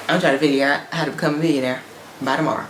I'm trying to figure out how to become a millionaire by tomorrow.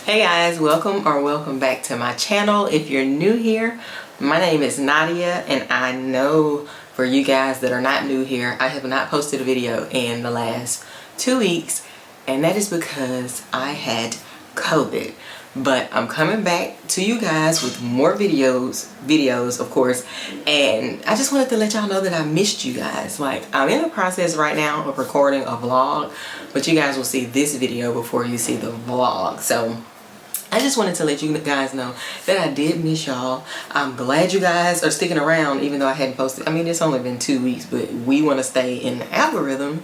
Hey guys, welcome back to my channel. If you're new here, my name is Nadia, and I know for you guys that are not new here, I have not posted a video in the last 2 weeks, and that is because I had COVID. But I'm coming back to you guys with more videos of course, and I just wanted to let y'all know that I missed you guys. Like, I'm in the process right now of recording a vlog, but you guys will see this video before you see the vlog. So I just wanted to let you guys know that I did miss y'all. I'm glad you guys are sticking around even though I hadn't posted. I mean, it's only been 2 weeks, but we want to stay in the algorithm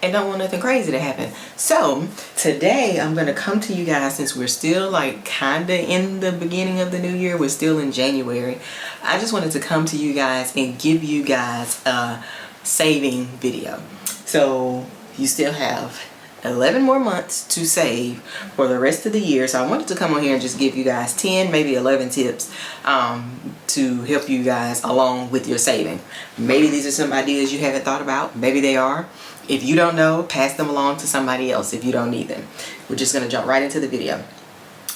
and don't want nothing crazy to happen. So today I'm going to come to you guys, since we're still like kind of in the beginning of the new year. We're still in January. I just wanted to come to you guys and give you guys a saving video. So you still have 11 more months to save for the rest of the year. So I wanted to come on here and just give you guys 10, maybe 11 tips to help you guys along with your saving. Maybe these are some ideas you haven't thought about. Maybe they are. If you don't know, pass them along to somebody else if you don't need them. We're just going to jump right into the video.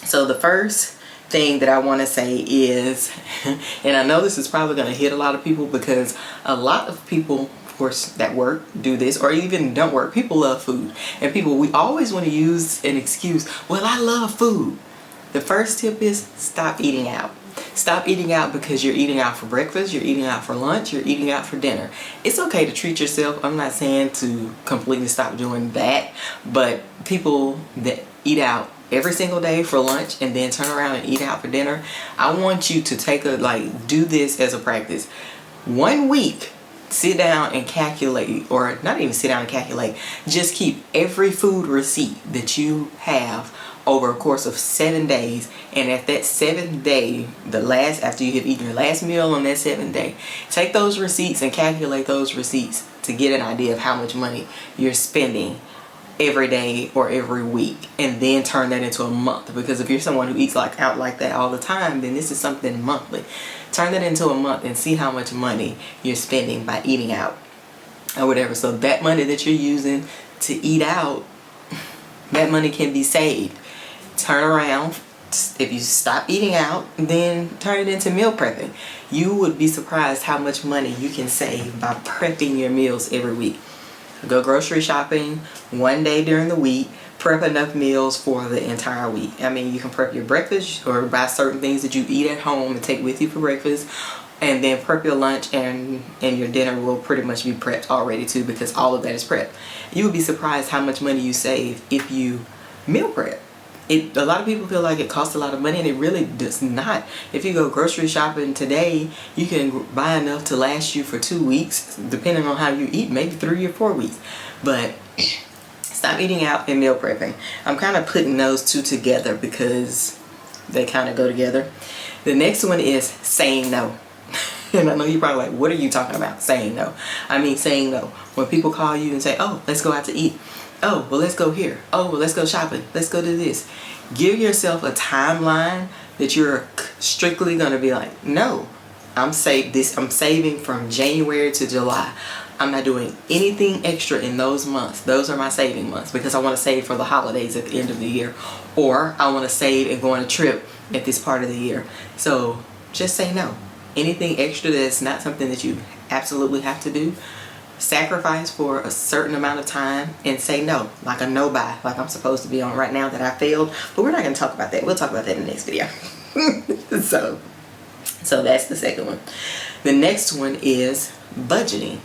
So the first thing that I want to say is, and I know this is probably going to hit a lot of people because a lot of people, of course, that work do this, or even don't work. People love food, and we always want to use an excuse. Well, I love food. The first tip is stop eating out. Stop eating out because you're eating out for breakfast, you're eating out for lunch, you're eating out for dinner. It's okay to treat yourself. I'm not saying to completely stop doing that, but people that eat out every single day for lunch and then turn around and eat out for dinner, I want you to do this as a practice. 1 week, sit down and calculate, or not even sit down and calculate, just keep every food receipt that you have over a course of 7 days, and at that 7th day, after you have eaten your last meal on that 7th day, take those receipts and calculate those receipts to get an idea of how much money you're spending every day or every week, and then turn that into a month. Because if you're someone who eats out like that all the time, then this is something monthly. Turn that into a month and see how much money you're spending by eating out or whatever. So that money that you're using to eat out, that money can be saved. Turn around. If you stop eating out, then turn it into meal prepping. You would be surprised how much money you can save by prepping your meals every week. Go grocery shopping 1 day during the week. Prep enough meals for the entire week. I mean, you can prep your breakfast or buy certain things that you eat at home and take with you for breakfast, and then prep your lunch, and your dinner will pretty much be prepped already too, because all of that is prepped. You would be surprised how much money you save if you meal prep. A lot of people feel like it costs a lot of money, and it really does not. If you go grocery shopping today, you can buy enough to last you for 2 weeks, depending on how you eat, maybe 3 or 4 weeks. But stop eating out and meal prepping. I'm kind of putting those two together because they kind of go together. The next one is saying no. And I know you're probably like, what are you talking about? Saying no. I mean, saying no. When people call you and say, oh, let's go out to eat. Oh, well, let's go here. Oh, well, let's go shopping. Let's go do this. Give yourself a timeline that you're strictly going to be like, no, I'm saving from January to July. I'm not doing anything extra in those months. Those are my saving months, because I want to save for the holidays at the end of the year, or I want to save and go on a trip at this part of the year. So just say no. Anything extra that's not something that you absolutely have to do, sacrifice for a certain amount of time and say no, like a no buy, like I'm supposed to be on right now that I failed. But we're not going to talk about that. We'll talk about that in the next video. So that's the second one. The next one is budgeting.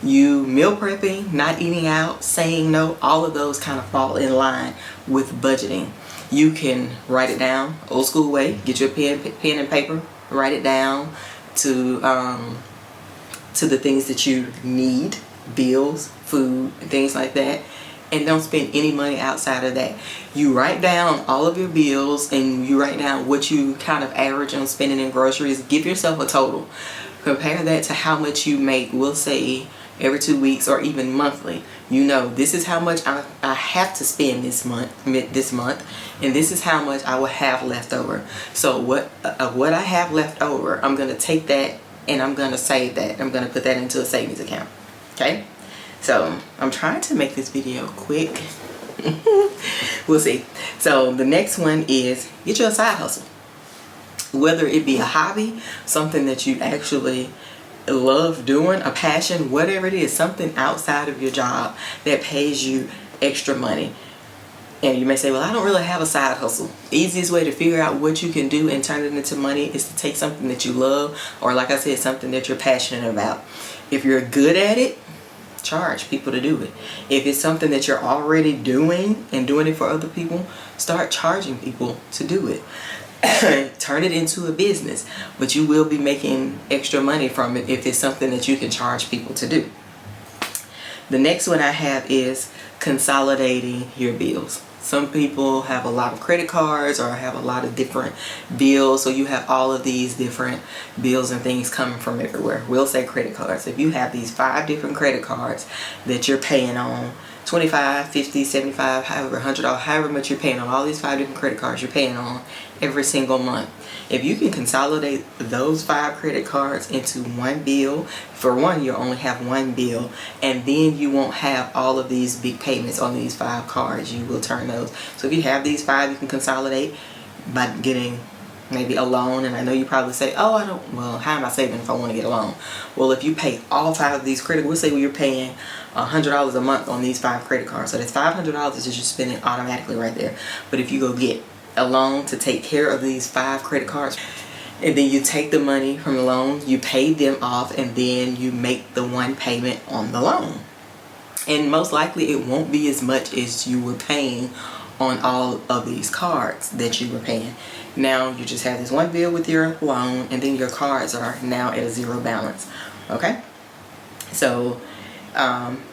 You meal prepping, not eating out, saying no, all of those kind of fall in line with budgeting. You can write it down old school way. Get your pen and paper, write it down to the things that you need, bills, food, and things like that, and don't spend any money outside of that. You write down all of your bills, and you write down what you kind of average on spending in groceries. Give yourself a total. Compare that to how much you make. We'll say every 2 weeks, or even monthly. You know, this is how much I have to spend this month, and this is how much I will have left over. So what I have left over, I'm going to take that and I'm going to save that. I'm going to put that into a savings account. Okay? So I'm trying to make this video quick. We'll see. So the next one is get you a side hustle. Whether it be a hobby, something that you actually love doing, a passion, whatever it is, something outside of your job that pays you extra money. And you may say, well, I don't really have a side hustle. Easiest way to figure out what you can do and turn it into money is to take something that you love, or like I said, something that you're passionate about. If you're good at it, charge people to do it. If it's something that you're already doing and doing it for other people, start charging people to do it. Turn it into a business, but you will be making extra money from it if it's something that you can charge people to do. The next one I have is consolidating your bills. Some people have a lot of credit cards or have a lot of different bills, so you have all of these different bills and things coming from everywhere. We'll say credit cards. If you have these 5 different credit cards that you're paying on, $25, $50, $75, however, $100, however much you're paying on all these 5 different credit cards you're paying on every single month. If you can consolidate those 5 credit cards into one bill, for one, you'll only have one bill, and then you won't have all of these big payments on these 5 cards. You will turn those. So if you have these 5, you can consolidate by getting maybe a loan. And I know you probably say, oh, well, how am I saving if I want to get a loan? Well, if you pay all 5 of these credit, we'll say you're paying $100 a month on these 5 credit cards. So that's $500 that you're spending automatically right there. But if you go get a loan to take care of these 5 credit cards, and then you take the money from the loan, you pay them off, and then you make the one payment on the loan. And most likely it won't be as much as you were paying on all of these cards that you were paying. Now you just have this one bill with your loan, and then your cards are now at a 0 balance. Okay? So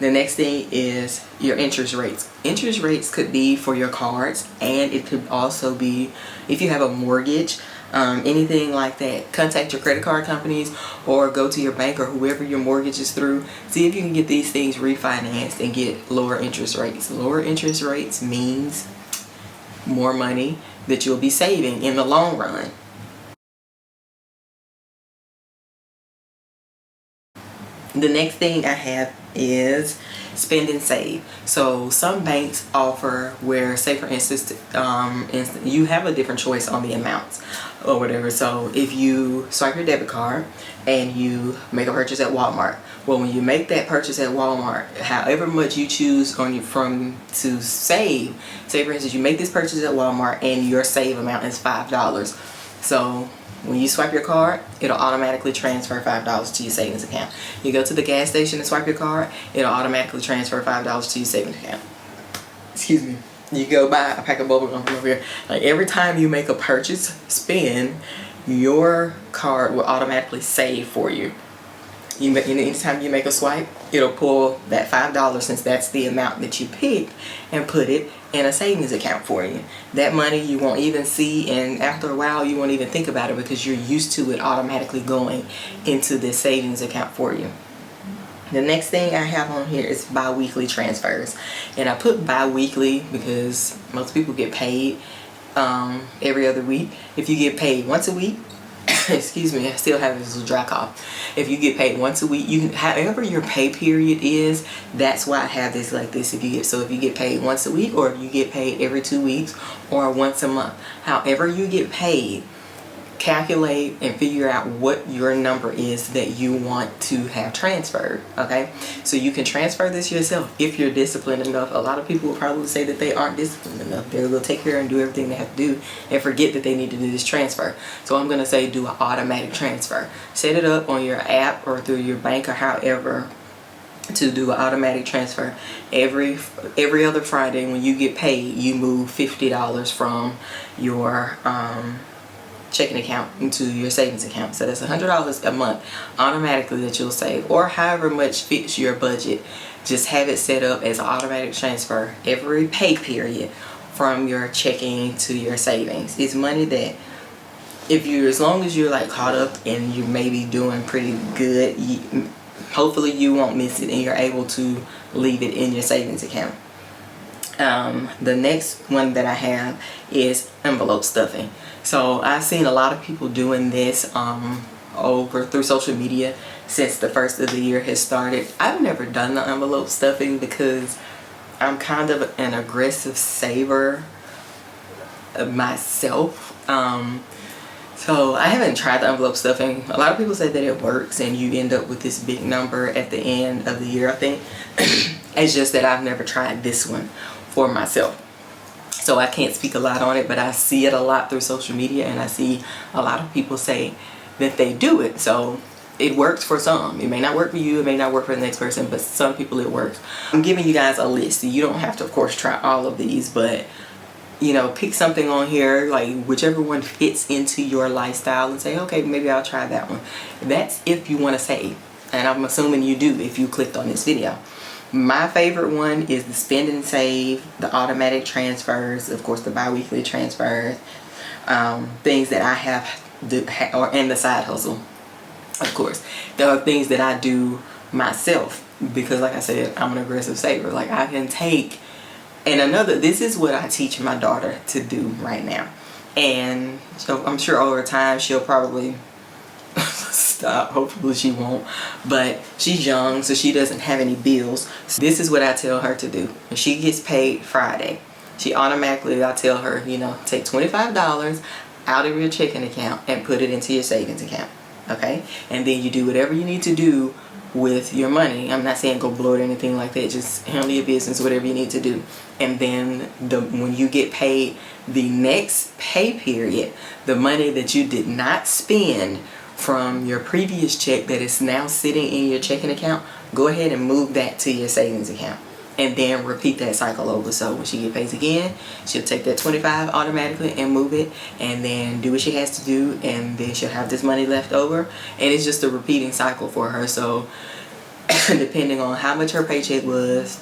the next thing is your interest rates. Interest rates could be for your cards, and it could also be if you have a mortgage, anything like that. Contact your credit card companies or go to your bank or whoever your mortgage is through. See if you can get these things refinanced and get lower interest rates. Lower interest rates means more money that you'll be saving in the long run. The next thing I have is spend and save. So some banks offer where, say for instance, you have a different choice on the amounts or whatever. So if you swipe your debit card and you make a purchase at Walmart, well, when you make that purchase at Walmart, however much you choose to save, say for instance, you make this purchase at Walmart and your save amount is $5. So when you swipe your card, it'll automatically transfer $5 to your savings account. You go to the gas station and swipe your card, it'll automatically transfer $5 to your savings account. Excuse me. You go buy a pack of bubble gum from over here. Like every time you make a purchase spend, your card will automatically save for you. Anytime you make a swipe, it'll pull that $5, since that's the amount that you picked, and put it in a savings account for you. That money you won't even see, and after a while you won't even think about it because you're used to it automatically going into this savings account for you. The next thing I have on here is bi-weekly transfers. And I put bi-weekly because most people get paid every other week. If you get paid once a week, excuse me, I still have this dry cough. If you get paid once a week, you can, however your pay period is, that's why I have this like this. If you get paid once a week, or if you get paid every 2 weeks, or once a month, however you get paid, calculate and figure out what your number is that you want to have transferred. Okay, so you can transfer this yourself if you're disciplined enough. A lot of people will probably say that they aren't disciplined enough. They'll go take care and do everything they have to do and forget that they need to do this transfer. So I'm going to say do an automatic transfer. Set it up on your app or through your bank or however to do an automatic transfer. Every other Friday when you get paid, you move $50 from your checking account into your savings account. So that's $100 a month automatically that you'll save, or however much fits your budget. Just have it set up as an automatic transfer every pay period from your checking to your savings. It's money that as long as you're like caught up and you may be doing pretty good, hopefully you won't miss it and you're able to leave it in your savings account. The next one that I have is envelope stuffing. So I've seen a lot of people doing this over through social media since the first of the year has started. I've never done the envelope stuffing because I'm kind of an aggressive saver myself. So I haven't tried the envelope stuffing. A lot of people say that it works and you end up with this big number at the end of the year, I think. It's just that I've never tried this one for myself. So I can't speak a lot on it, but I see it a lot through social media and I see a lot of people say that they do it. So it works for some. It may not work for you, it may not work for the next person, but some people it works. I'm giving you guys a list. You don't have to, of course, try all of these, but you know, pick something on here, like whichever one fits into your lifestyle, and say, okay, maybe I'll try that one. That's if you want to save, and I'm assuming you do if you clicked on this video. My favorite one is the spend and save, the automatic transfers, of course the bi-weekly transfers, things that I have and the side hustle, of course. There are things that I do myself because, like I said, I'm an aggressive saver. Like I can take. And this is what I teach my daughter to do right now. And so I'm sure over time she'll probably stop. Hopefully she won't. But she's young, so she doesn't have any bills. So this is what I tell her to do. When she gets paid Friday, I tell her, you know, take $25 out of your checking account and put it into your savings account. Okay? And then you do whatever you need to do with your money. I'm not saying go blow it or anything like that. Just handle your business, whatever you need to do. And then when you get paid the next pay period, the money that you did not spend from your previous check that is now sitting in your checking account, go ahead and move that to your savings account. And then repeat that cycle over. So when she gets paid again, she'll take that $25 automatically and move it, and then do what she has to do, and then she'll have this money left over. And it's just a repeating cycle for her. So depending on how much her paycheck was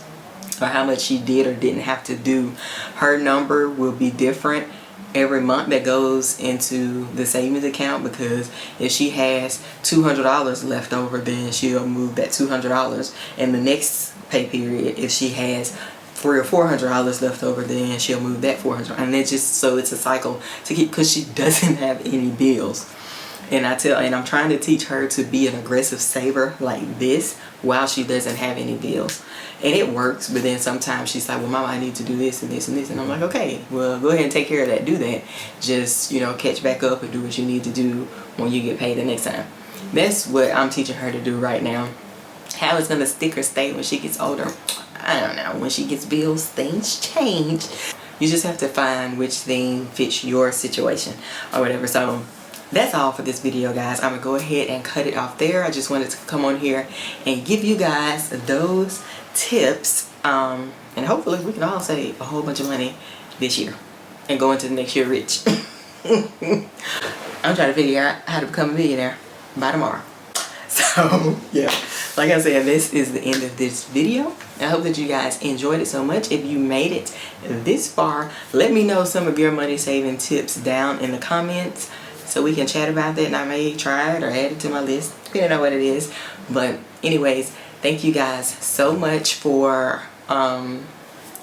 or how much she did or didn't have to do, her number will be different every month that goes into the savings account. Because if she has $200 left over, then she'll move that $200. And the next pay period, if she has $300 or $400 left over, then she'll move that $400. And it's just so it's a cycle to keep, because she doesn't have any bills. And I'm trying to teach her to be an aggressive saver like this while she doesn't have any bills. And it works, but then sometimes she's like, well, Mama, I need to do this and this and this. And I'm like, okay, well, go ahead and take care of that. Do that. Just, you know, catch back up and do what you need to do when you get paid the next time. That's what I'm teaching her to do right now. How it's going to stick or stay when she gets older, I don't know. When she gets bills, things change. You just have to find which thing fits your situation or whatever. So that's all for this video, guys. I'm gonna go ahead and cut it off there. I just wanted to come on here and give you guys those tips, and hopefully we can all save a whole bunch of money this year and go into the next year rich. I'm trying to figure out how to become a millionaire by tomorrow. So yeah, like I said, this is the end of this video. I hope that you guys enjoyed it so much. If you made it this far, let me know some of your money saving tips down in the comments, so we can chat about that and I may try it or add it to my list, depending on what it is. But anyways, thank you guys so much for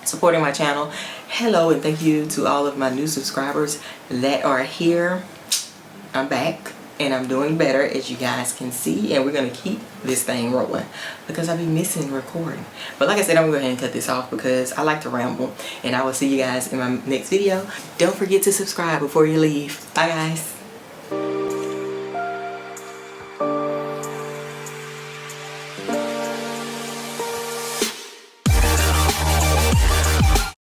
supporting my channel. Hello, and thank you to all of my new subscribers that are here. I'm back and I'm doing better, as you guys can see, and we're gonna keep this thing rolling because I be missing recording. But like I said, I'm gonna go ahead and cut this off because I like to ramble, and I will see you guys in my next video. Don't forget to subscribe before you leave. Bye guys.